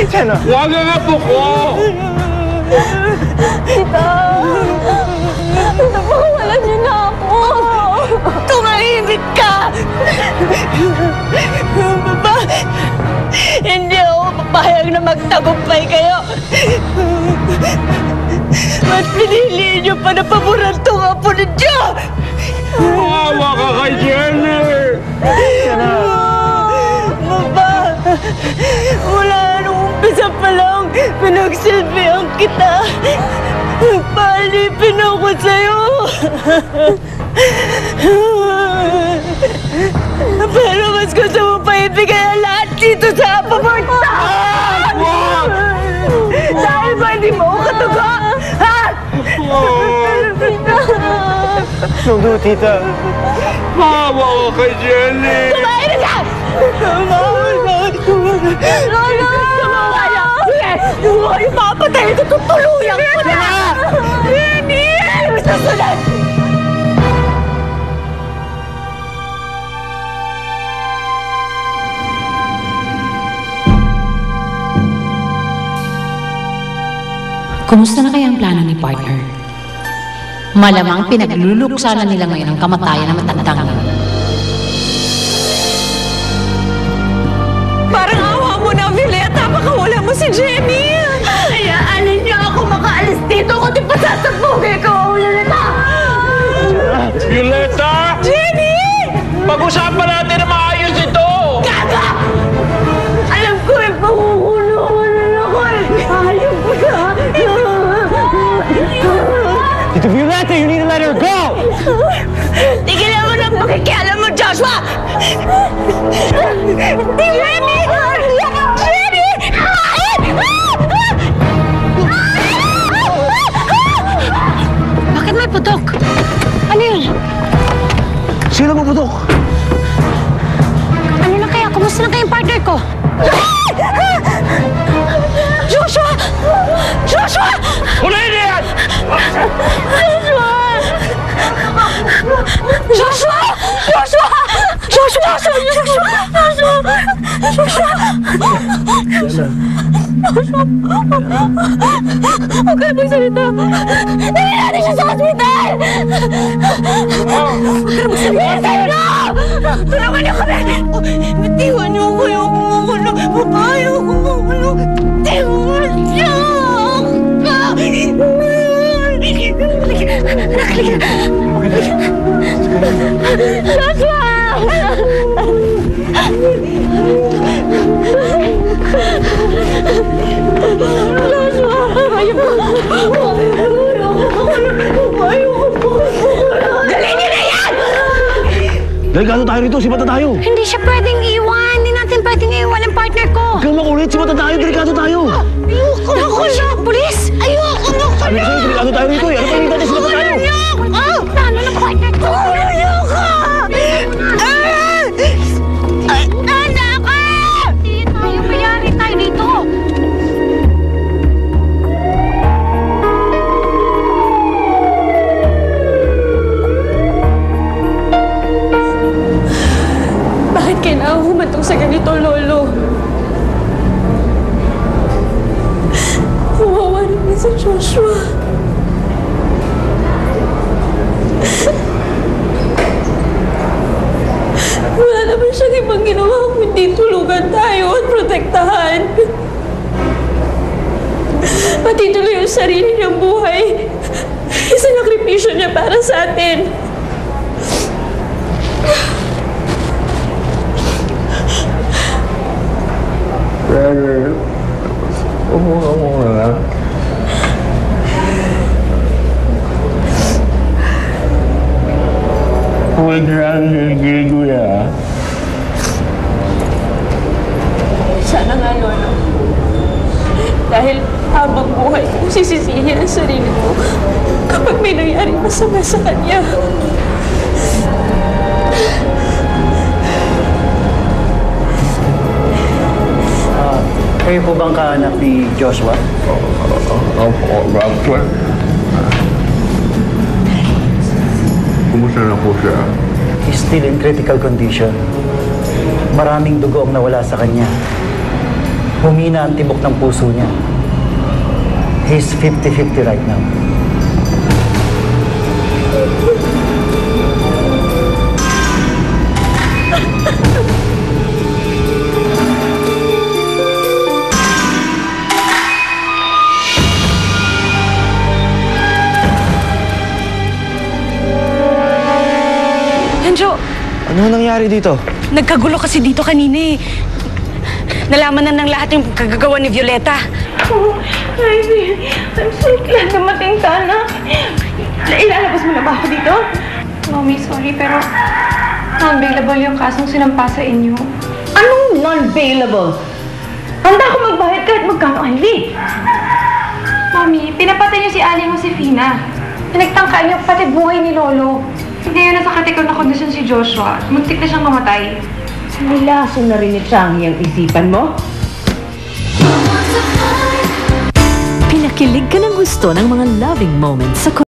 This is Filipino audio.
Sana. Huwag ang apo ko! Tita! Tita, pakawalan niyo na ako! Tumahimik ka! Baba, hindi ako papayag na magtagumpay kayo. Ba't pinili niyo pa na paboran tong apo ninyo? Maawa ka kay Jenny! Baba, mula nung umpisa pa lang, pinagsilbihan kita. Nagpaalipin ako sa'yo. Pero mas gusto mo pa ibigay ang lahat dito sa paborta! Dahil ba hindi mo ako katugo? Ha? Don't do it, Tita. Maawa ka kay Jenny! Kumain na ka! Lolo! Kumawala! Sige! Yung mapatay ko, tutuluyan ko na! Jenny! Susunod! Kumusta na kaya ang plano ni partner? Malamang pinagluluksa na nila ngayon ang kamatayan ng matandang yun. Parang awa mo na, Violeta! Baka wala mo si Jenny! Hayaan niyo ako makaalis dito kundi pasasabugin ko! Violeta! Violeta! Jenny! Pag-usapan natin na maayos ito! Gaga! Alam ko eh, pangukulungan na ako eh! Hayop ka! Tita Violeta, you need to let her go! Tigilan mo na pakikialam mo, Joshua! Jenny! Jenny! Bakit may putok? Ano yun? Sino maputok? Ano na kaya? Kumusta na kayong partner ko? Joshua! Joshua! Huliin niya yan! Joshua! Joshua! Joshua! Joshua! Joshua! Huwag kayo magsalita! Dali natin siya sa hospital! Huwag kayo magsalita! Tulungan niyo kami! Bitiwan niyo ako! Ayoko magulo! Ayoko magulo! Bitiwan niyo ako! Joshua! Galing niyo na yan! Delikado tayo rito, sibata tayo. Hindi siya pwedeng iwan. Hindi natin pwedeng iwan ang partner ko. Huwag kang makulit, sibata tayo, delikado tayo. Ayoko na ko siya. Pulis! Ayoko na ko Sabi ko sa'yo, delikado tayo rito eh. Ano pa natin, sibata tayo. Plano ng partner ko. Ayoko! Anak ka! Hindi tayo mayari tayo dito. Bakit kailangan humantong sa ganito, Lolo? Kawawa naman si Joshua. Wala naman siyang ibang ginawa kundi tulugan tayo at protektahan. Pati tuloy yung sarili niyang buhay. Isinakripisyo niya para sa atin. Jenny, umuha muna na. Huwag yan, sige, kuya. Sana nga, Lolo. Dahil habang buhay ko, sisisihin ang sarili ko kapag may nangyaring masama sa kanya. Kayo po bang kaanak ni Joshua? Opo, Doctor. Kumusta na po siya? He's still in critical condition. Maraming dugo ang nawala sa kanya. Humina ang tibok ng puso niya. He's 50-50 right now. Enjo, Ano nangyari dito? nagkagulo kasi dito kanina eh. Nalaman na ng lahat yung kagagawa ni Violeta. Oh, Ivy, I'm so glad dumating ka na. Ilalabas mo na ba ako dito? Mommy, sorry, pero non-bailable yung kasong sinampa sa inyo. Anong non-bailable? Handa ako magbayad kahit magkano, Ivy. Mommy, pinapatay niyo si Aling Josefina. Pinagtangkaan niyo pati buhay ni Lolo. Ngayon nasa critical na kondisyon si Joshua. Muntik na siyang mamatay. Nilason na rin ni Changi ang isipan mo? Pinakilig ka ng gusto ng mga loving moments sa